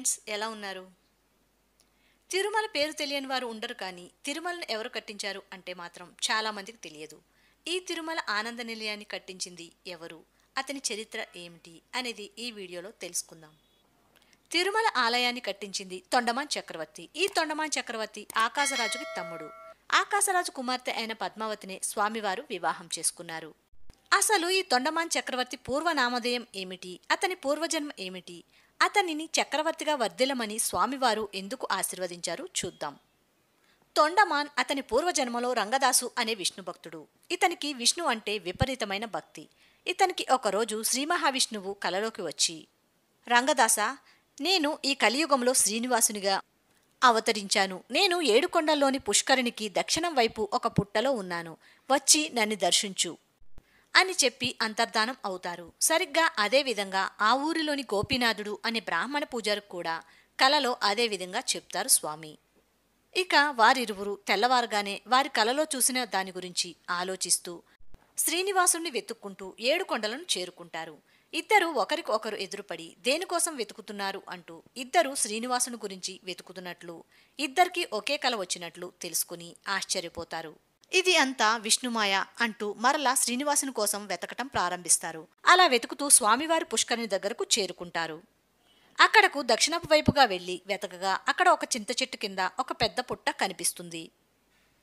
Friends, ఎలా ఉన్నారు? తిరుమల పేరు తెలియని వారు ఉండరు, కానీ తిరుమలను ఎవరు కట్టించారు అంటే మాత్రం చాలా మందికి తెలియదు. ఈ తిరుమల ఆనంద నిలయాన్ని కట్టించింది ఎవరు, అతని చరిత్ర ఏమిటి అనేది ఈ వీడియోలో తెలుసుకుందాం. తిరుమల ఆలయాన్ని కట్టించింది తొండమాన్ చక్రవర్తి. ఈ తొండమాన్ చక్రవర్తి ఆకాశరాజుకి తమ్ముడు. ఆకాశరాజు కుమార్తె అయిన పద్మావతిని స్వామివారు వివాహం చేసుకున్నారు. అసలు ఈ తొండమాన్ చక్రవర్తి పూర్వనామధేయం ఏమిటి, అతని పూర్వజన్మ ఏమిటి, అతనిని చక్రవర్తిగా వర్ధిల్లమని స్వామివారు ఎందుకు ఆశీర్వదించారు చూద్దాం. తొండమాన్ అతని పూర్వజన్మలో రంగదాసు అనే విష్ణు భక్తుడు. ఇతనికి విష్ణు అంటే విపరీతమైన భక్తి. ఇతనికి ఒకరోజు శ్రీ మహావిష్ణువు కలలోకి వచ్చి, రంగదాస, నేను ఈ కలియుగంలో శ్రీనివాసునిగా అవతరించాను. నేను ఏడుకొండల్లోని పుష్కరిణికి దక్షిణం వైపు ఒక పుట్టలో ఉన్నాను. వచ్చి నన్ను దర్శించు అని చెప్పి అంతర్ధానం అవుతారు. సరిగ్గా అదేవిధంగా ఆ ఊరిలోని గోపీనాథుడు అనే బ్రాహ్మణ పూజారికి కూడా కలలో అదే విధంగా చెప్తారు స్వామి. ఇక వారిరువురు తెల్లవారుగానే వారి కలలో చూసిన దాని గురించి ఆలోచిస్తూ శ్రీనివాసుని వెతుక్కుంటూ ఏడుకొండలను చేరుకుంటారు. ఇద్దరు ఒకరికి ఒకరు ఎదురుపడి దేనికోసం వెతుకుతున్నారు అంటూ ఇద్దరు శ్రీనివాసుని గురించి వెతుకుతున్నట్లు, ఇద్దరికీ ఒకే కల వచ్చినట్లు తెలుసుకుని ఆశ్చర్యపోతారు. ఇది అంతా విష్ణుమాయ అంటూ మరలా శ్రీనివాసుని కోసం వెతకటం ప్రారంభిస్తారు. అలా వెతుకుతూ స్వామివారి పుష్కరిణి దగ్గరకు చేరుకుంటారు. అక్కడకు దక్షిణపు వైపుగా వెళ్లి వెతకగా అక్కడ ఒక చింత చెట్టు కింద ఒక పెద్ద పుట్ట కనిపిస్తుంది.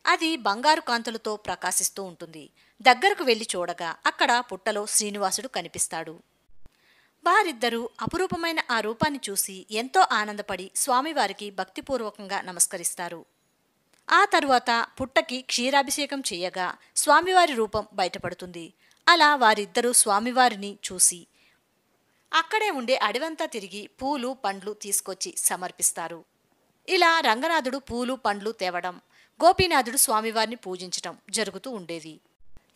అది బంగారు కాంతులతో ప్రకాశిస్తూ ఉంటుంది. దగ్గరకు వెళ్లి చూడగా అక్కడ పుట్టలో శ్రీనివాసుడు కనిపిస్తాడు. వారిద్దరూ అపురూపమైన ఆ రూపాన్ని చూసి ఎంతో ఆనందపడి స్వామివారికి భక్తిపూర్వకంగా నమస్కరిస్తారు. ఆ తరువాత పుట్టకి క్షీరాభిషేకం చేయగా స్వామివారి రూపం బయటపడుతుంది. అలా వారిద్దరూ స్వామివారిని చూసి అక్కడే ఉండే అడవంతా తిరిగి పూలు పండ్లు తీసుకొచ్చి సమర్పిస్తారు. ఇలా రంగనాథుడు పూలు పండ్లు తేవడం, గోపీనాథుడు స్వామివారిని పూజించటం జరుగుతూ ఉండేది.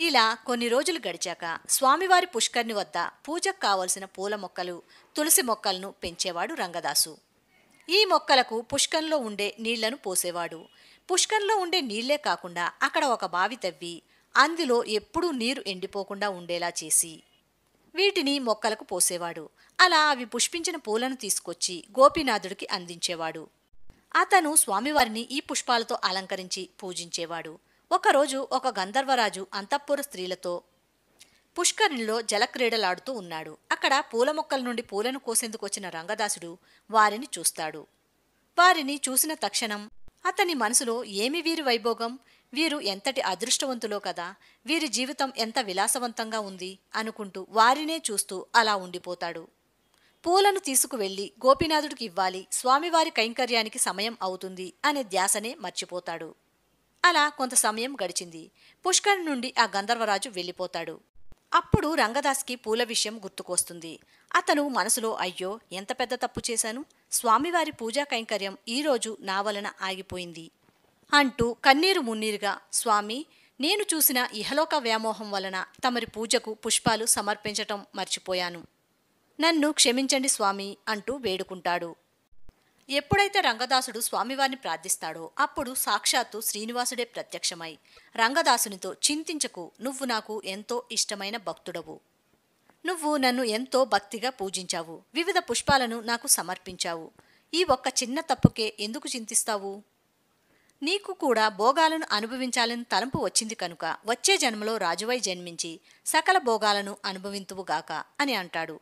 ఇలా కొన్ని రోజులు గడిచాక స్వామివారి పుష్కరిణి వద్ద పూజకు కావలసిన పూల మొక్కలు, తులసి మొక్కలను పెంచేవాడు రంగదాసు. ఈ మొక్కలకు పుష్కరంలో ఉండే నీళ్లను పోసేవాడు. పుష్కరంలో ఉండే నీళ్లే కాకుండా అక్కడ ఒక బావి తవ్వి అందులో ఎప్పుడూ నీరు ఎండిపోకుండా ఉండేలా చేసి వీటిని మొక్కలకు పోసేవాడు. అలా అవి పుష్పించిన పూలను తీసుకొచ్చి గోపీనాథుడికి అందించేవాడు. అతను స్వామివారిని ఈ పుష్పాలతో అలంకరించి పూజించేవాడు. ఒకరోజు ఒక గంధర్వరాజు అంతఃపుర స్త్రీలతో పుష్కరిణిలో జలక్రీడలాడుతూ ఉన్నాడు. అక్కడ పూల మొక్కల నుండి పూలను కోసేందుకు వచ్చిన రంగదాసుడు వారిని చూస్తాడు. వారిని చూసిన తక్షణం అతని మనసులో, ఏమి వీరి వైభోగం, వీరు ఎంతటి అదృష్టవంతులో కదా, వీరి జీవితం ఎంత విలాసవంతంగా ఉంది అనుకుంటూ వారినే చూస్తూ అలా ఉండిపోతాడు. పూలను తీసుకువెళ్లి గోపీనాథుడికి ఇవ్వాలి, స్వామివారి కైంకర్యానికి సమయం అవుతుంది అనే ధ్యాసనే మర్చిపోతాడు. అలా కొంత సమయం గడిచింది. పుష్కరిణి నుండి ఆ గంధర్వరాజు వెళ్ళిపోతాడు. అప్పుడు రంగదాస్కి పూల విషయం గుర్తుకొస్తుంది. అతను మనసులో, అయ్యో, ఎంత పెద్ద తప్పు చేశాను, స్వామివారి పూజా కైంకర్యం ఈరోజు నా వలన ఆగిపోయింది అంటూ కన్నీరు మున్నీరుగా, స్వామి, నేను చూసిన ఇహలోక వ్యామోహం వలన తమరి పూజకు పుష్పాలు సమర్పించటం మర్చిపోయాను, నన్ను క్షమించండి స్వామి అంటూ వేడుకుంటాడు. ఎప్పుడైతే రంగదాసుడు స్వామివారిని ప్రార్థిస్తాడో అప్పుడు సాక్షాత్తు శ్రీనివాసుడే ప్రత్యక్షమై రంగదాసునితో, చింతించకు, నువ్వు నాకు ఎంతో ఇష్టమైన భక్తుడవు, నువ్వు నన్ను ఎంతో భక్తిగా పూజించావు, వివిధ పుష్పాలను నాకు సమర్పించావు, ఈ ఒక్క చిన్న తప్పుకే ఎందుకు చింతిస్తావు, నీకు కూడా భోగాలను అనుభవించాలని తలంపు వచ్చింది కనుక వచ్చే జన్మలో రాజువై జన్మించి సకల భోగాలను అనుభవింతువుగాక అని అంటాడు.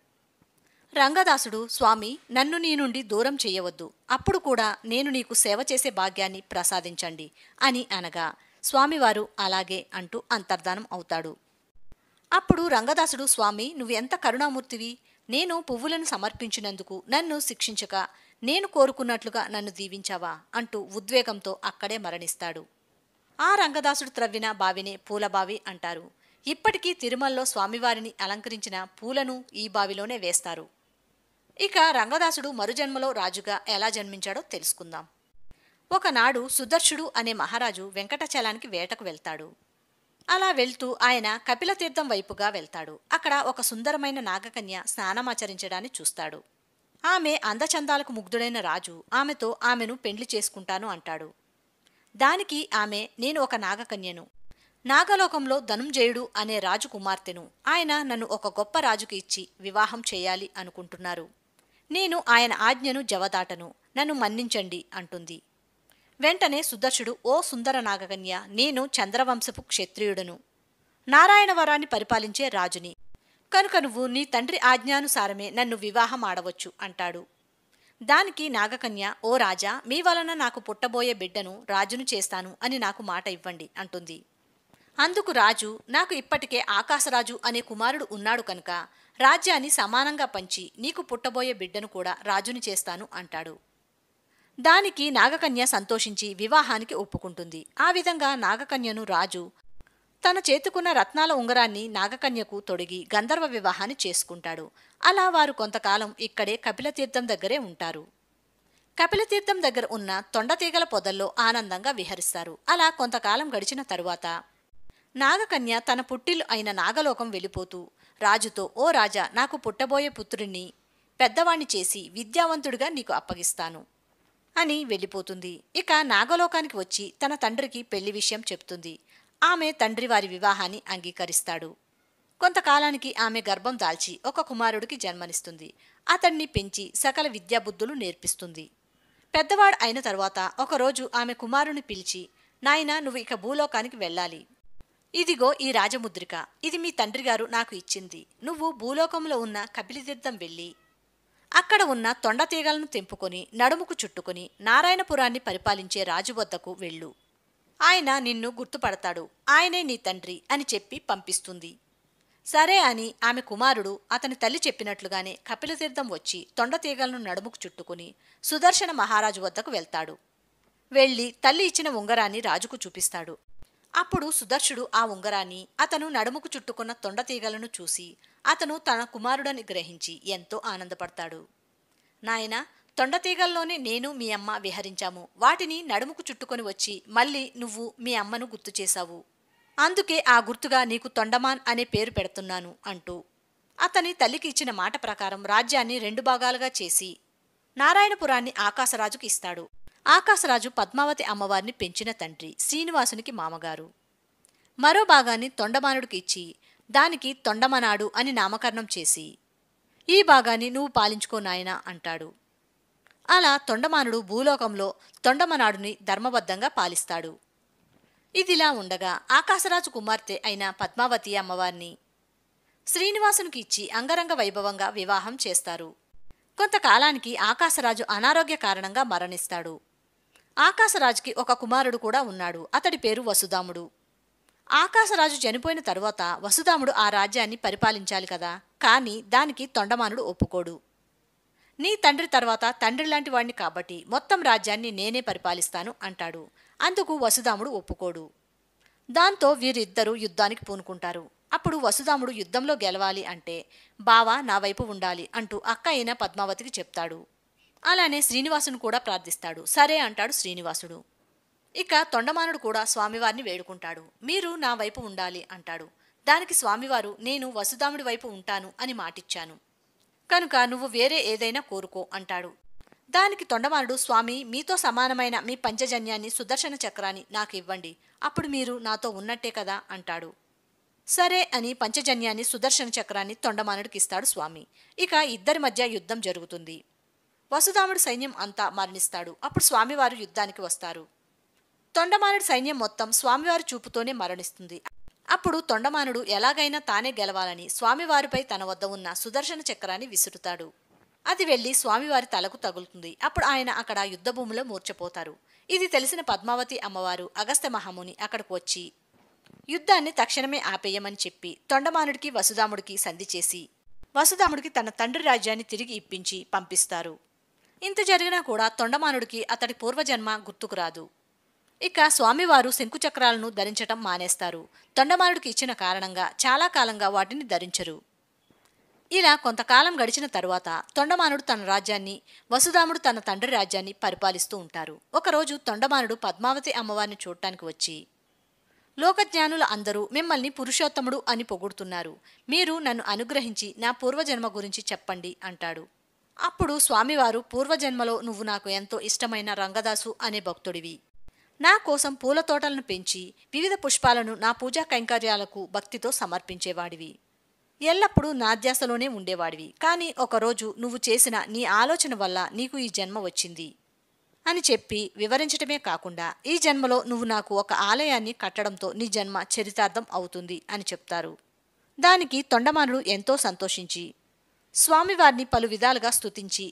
రంగదాసుడు, స్వామి, నన్ను నీ నుండి దూరం చెయ్యవద్దు, అప్పుడు కూడా నేను నీకు సేవ చేసే భాగ్యాన్ని ప్రసాదించండి అని అనగా స్వామివారు అలాగే అంటూ అంతర్ధానం అవుతాడు. అప్పుడు రంగదాసుడు, స్వామి, నువ్వు ఎంత కరుణామూర్తివి, నేను పువ్వులను సమర్పించినందుకు నన్ను శిక్షించక నేను కోరుకున్నట్లుగా నన్ను దీవించావా అంటూ ఉద్వేగంతో అక్కడే మరణిస్తాడు. ఆ రంగదాసుడు త్రవ్విన బావినే పూలబావి అంటారు. ఇప్పటికీ తిరుమలలో స్వామివారిని అలంకరించిన పూలను ఈ బావిలోనే వేస్తారు. ఇక రంగదాసుడు మరుజన్మలో రాజుగా ఎలా జన్మించాడో తెలుసుకుందాం. ఒకనాడు సుదర్శుడు అనే మహారాజు వెంకటాచలానికి వేటకు వెళ్తాడు. అలా వెళ్తూ ఆయన కపిలతీర్థం వైపుగా వెళ్తాడు. అక్కడ ఒక సుందరమైన నాగకన్య స్నానమాచరించడాన్ని చూస్తాడు. ఆమె అందచందాలకు ముగ్ధుడైన రాజు ఆమెను పెండ్లి చేసుకుంటాను అంటాడు. దానికి ఆమె, నేను ఒక నాగకన్యను, నాగలోకంలో ధనుంజయుడు అనే రాజు కుమార్తెను, ఆయన నన్ను ఒక గొప్ప రాజుకి ఇచ్చి వివాహం చేయాలి అనుకుంటున్నారు, నేను ఆయన ఆజ్ఞను జవదాటను, నన్ను మన్నించండి అంటుంది. వెంటనే సుదర్శుడు, ఓ సుందర నాగకన్య, నేను చంద్రవంశపు క్షత్రియుడను, నారాయణవరాన్ని పరిపాలించే రాజుని, కనుక నువ్వు నీ తండ్రి ఆజ్ఞానుసారమే నన్ను వివాహం ఆడవచ్చు అంటాడు. దానికి నాగకన్య, ఓ రాజా, మీ వలన నాకు పుట్టబోయే బిడ్డను రాజును చేస్తాను అని నాకు మాట ఇవ్వండి అంటుంది. అందుకు రాజు, నాకు ఇప్పటికే ఆకాశరాజు అనే కుమారుడు ఉన్నాడు కనుక రాజ్యాన్ని సమానంగా పంచి నీకు పుట్టబోయే బిడ్డను కూడా రాజుని చేస్తాను అంటాడు. దానికి నాగకన్య సంతోషించి వివాహానికి ఒప్పుకుంటుంది. ఆ విధంగా నాగకన్యను రాజు తన చేతుకున్న రత్నాల ఉంగరాన్ని నాగకన్యకు తొడిగి గంధర్వ వివాహాన్ని చేసుకుంటాడు. అలా వారు కొంతకాలం ఇక్కడే కపిలతీర్థం దగ్గరే ఉంటారు. కపిలతీర్థం దగ్గర ఉన్న తొండతీగల పొదల్లో ఆనందంగా విహరిస్తారు. అలా కొంతకాలం గడిచిన తరువాత నాగకన్య తన పుట్టిల్లు అయిన నాగలోకం వెళ్ళిపోతూ రాజుతో, ఓ రాజా, నాకు పుట్టబోయే పుత్రుణ్ణి పెద్దవాణ్ణి చేసి విద్యావంతుడిగా నీకు అప్పగిస్తాను అని వెళ్ళిపోతుంది. ఇక నాగలోకానికి వచ్చి తన తండ్రికి పెళ్లి విషయం చెప్తుంది. ఆమె తండ్రి వారి వివాహాన్ని అంగీకరిస్తాడు. కొంతకాలానికి ఆమె గర్భం దాల్చి ఒక కుమారుడికి జన్మనిస్తుంది. అతన్ని పెంచి సకల విద్యాబుద్ధులు నేర్పిస్తుంది. పెద్దవాడు అయిన తరువాత ఒకరోజు ఆమె కుమారుని పిలిచి, నాయనా, నువ్వు ఇక భూలోకానికి వెళ్ళాలి. ఇదిగో ఈ రాజముద్రిక, ఇది మీ తండ్రిగారు నాకు ఇచ్చింది. నువ్వు భూలోకంలో ఉన్న కపిలతీర్థం వెళ్ళి అక్కడ ఉన్న తొండతీగలను తెంపుకొని నడుముకు చుట్టుకొని నారాయణపురాన్ని పరిపాలించే రాజు వద్దకు వెళ్ళు. ఆయన నిన్ను గుర్తుపడతాడు, ఆయనే నీ తండ్రి అని చెప్పి పంపిస్తుంది. సరే అని ఆమె కుమారుడు అతని తల్లి చెప్పినట్లుగానే కపిలతీర్థం వచ్చి తొండతీగలను నడుముకు చుట్టుకుని సుదర్శన మహారాజు వద్దకు వెళ్తాడు. వెళ్ళి తల్లి ఇచ్చిన ఉంగరాన్ని రాజుకు చూపిస్తాడు. అప్పుడు సుదర్శుడు ఆ ఉంగరాన్ని, అతను నడుముకు చుట్టుకున్న తొండతీగలను చూసి అతను తన కుమారుడని గ్రహించి ఎంతో ఆనందపడతాడు. నాయనా, తొండతీగల్లోనే నేను మీ అమ్మ విహరించాము. వాటిని నడుముకు చుట్టుకొని వచ్చి మళ్ళీ నువ్వు మీ అమ్మను గుర్తు చేశావు. అందుకే ఆ గుర్తుగా నీకు తొండమాన్ అనే పేరు పెడుతున్నాను అంటూ అతని తల్లికి ఇచ్చిన మాట ప్రకారం రాజ్యాన్ని 2 భాగాలుగా చేసి నారాయణపురాన్ని ఆకాశరాజుకి ఇస్తాడు. ఆకాశరాజు పద్మావతి అమ్మవారిని పెంచిన తండ్రి, శ్రీనివాసునికి మామగారు. మరో భాగాన్ని తొండమానుడికి ఇచ్చి దానికి తొండమనాడు అని నామకరణం చేసి, ఈ భాగాన్ని నువ్వు పాలించుకో నాయనా అంటాడు. అలా తొండమానుడు భూలోకంలో తొండమనాడుని ధర్మబద్ధంగా పాలిస్తాడు. ఇదిలా ఉండగా ఆకాశరాజు కుమార్తె అయిన పద్మావతి అమ్మవారిని శ్రీనివాసునికి ఇచ్చి అంగరంగ వైభవంగా వివాహం చేస్తారు. కొంతకాలానికి ఆకాశరాజు అనారోగ్య కారణంగా మరణిస్తాడు. ఆకాశరాజుకి ఒక కుమారుడు కూడా ఉన్నాడు. అతడి పేరు వసుదాముడు. ఆకాశరాజు చనిపోయిన తరువాత వసుదాముడు ఆ రాజ్యాన్ని పరిపాలించాలి కదా, కానీ దానికి తొండమానుడు ఒప్పుకోడు. నీ తండ్రి తర్వాత తండ్రి లాంటి వాడిని కాబట్టి మొత్తం రాజ్యాన్ని నేనే పరిపాలిస్తాను అంటాడు. అందుకు వసుదాముడు ఒప్పుకోడు. దాంతో వీరిద్దరూ యుద్ధానికి పూనుకుంటారు. అప్పుడు వసుదాముడు యుద్ధంలో గెలవాలి అంటే బావా నా వైపు ఉండాలి అంటూ అక్క అయిన పద్మావతికి చెప్తాడు. అలానే శ్రీనివాసును కూడా ప్రార్థిస్తాడు. సరే అంటాడు శ్రీనివాసుడు. ఇక తొండమానుడు కూడా స్వామివారిని వేడుకుంటాడు. మీరు నా వైపు ఉండాలి అంటాడు. దానికి స్వామివారు, నేను వసుదాముడి వైపు ఉంటాను అని మాటిచ్చాను కనుక నువ్వు వేరే ఏదైనా కోరుకో అంటాడు. దానికి తొండమానుడు, స్వామి, మీతో సమానమైన మీ పంచజన్యాన్ని సుదర్శన చక్రాన్ని నాకు ఇవ్వండి, అప్పుడు మీరు నాతో ఉన్నట్టే కదా అంటాడు. సరే అని పంచజన్యాన్ని సుదర్శన చక్రాన్ని తొండమానుడికి ఇస్తాడు స్వామి. ఇక ఇద్దరి మధ్య యుద్ధం జరుగుతుంది. వసుదాముడి సైన్యం అంతా మరణిస్తాడు. అప్పుడు స్వామివారు యుద్ధానికి వస్తారు. తొండమానుడి సైన్యం మొత్తం స్వామివారి చూపుతోనే మరణిస్తుంది. అప్పుడు తొండమానుడు ఎలాగైనా తానే గెలవాలని స్వామివారిపై తన వద్ద ఉన్న సుదర్శన చక్రాన్ని విసురుతాడు. అది వెళ్లి స్వామివారి తలకు తగులుతుంది. అప్పుడు ఆయన అక్కడ యుద్ధభూమిలో మూర్ఛపోతారు. ఇది తెలిసిన పద్మావతి అమ్మవారు అగస్త్య మహాముని అక్కడికి వచ్చి యుద్ధాన్ని తక్షణమే ఆపేయమని చెప్పి తొండమానుడికి వసుదాముడికి సంధి చేసి వసుదాముడికి తన తండ్రి రాజ్యాన్ని తిరిగి ఇప్పించి పంపిస్తారు. ఇంత జరిగినా కూడా తొండమానుడికి అతడి పూర్వజన్మ గుర్తుకురాదు. ఇక స్వామివారు శంకుచక్రాలను ధరించటం మానేస్తారు. తొండమానుడికి ఇచ్చిన కారణంగా చాలా కాలంగా వాటిని ధరించరు. ఇలా కొంతకాలం గడిచిన తరువాత తొండమానుడు తన రాజ్యాన్ని, వసుదాముడు తన తండ్రి రాజ్యాన్ని పరిపాలిస్తూ ఉంటారు. ఒకరోజు తొండమానుడు పద్మావతి అమ్మవారిని చూడటానికి వచ్చి, లోకజ్ఞానుల అందరూ మిమ్మల్ని పురుషోత్తముడు అని పొగుడుతున్నారు. మీరు నన్ను అనుగ్రహించి నా పూర్వజన్మ గురించి చెప్పండి అంటాడు. అప్పుడు స్వామివారు, పూర్వజన్మలో నువ్వు నాకు ఎంతో ఇష్టమైన రంగదాసు అనే భక్తుడివి. నా కోసం పూల తోటలను పెంచి వివిధ పుష్పాలను నా పూజా కైంకర్యాలకు భక్తితో సమర్పించేవాడివి. ఎల్లప్పుడూ నా ధ్యాసలోనే ఉండేవాడివి. కానీ ఒకరోజు నువ్వు చేసిన నీ ఆలోచన వల్ల నీకు ఈ జన్మ వచ్చింది అని చెప్పి వివరించటమే కాకుండా ఈ జన్మలో నువ్వు నాకు ఒక ఆలయాన్ని కట్టడంతో నీ జన్మ చరితార్థం అవుతుంది అని చెప్తారు. దానికి తొండమానుడు ఎంతో సంతోషించి స్వామివారిని పలు విధాలుగా స్తుతించి,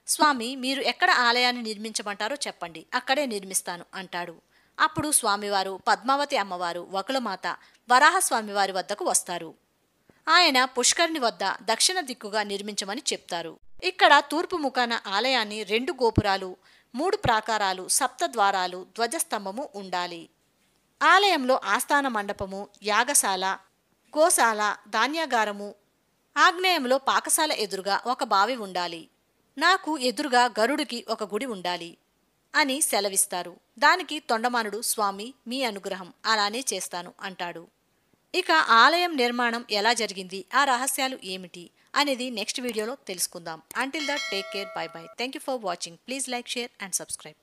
స్వామి మీరు ఎక్కడ ఆలయాన్ని నిర్మించమంటారో చెప్పండి, అక్కడే నిర్మిస్తాను అంటాడు. అప్పుడు స్వామివారు పద్మావతి అమ్మవారు, వకులమాత, వరాహస్వామివారి వద్దకు వస్తారు. ఆయన పుష్కరిణి వద్ద దక్షిణ దిక్కుగా నిర్మించమని చెప్తారు. ఇక్కడ తూర్పు ముఖాన ఆలయాన్ని 2 గోపురాలు, 3 ప్రాకారాలు, 7 ద్వారాలు, ధ్వజస్తంభము ఉండాలి. ఆలయంలో ఆస్థాన మండపము, యాగశాల, గోశాల, ధాన్యాగారము, ఆగ్నేయంలో పాకశాల ఎదురుగా ఒక బావి ఉండాలి. నాకు ఎదురుగా గరుడికి ఒక గుడి ఉండాలి అని సెలవిస్తారు. దానికి తొండమానుడు స్వామి మీ అనుగ్రహం, అలానే చేస్తాను అంటాడు. ఇక ఆలయం నిర్మాణం ఎలా జరిగింది, ఆ రహస్యాలు ఏమిటి అనేది నెక్స్ట్ వీడియోలో తెలుసుకుందాం. Until that take care, by by. Thank you for watching. Please like, share and subscribe.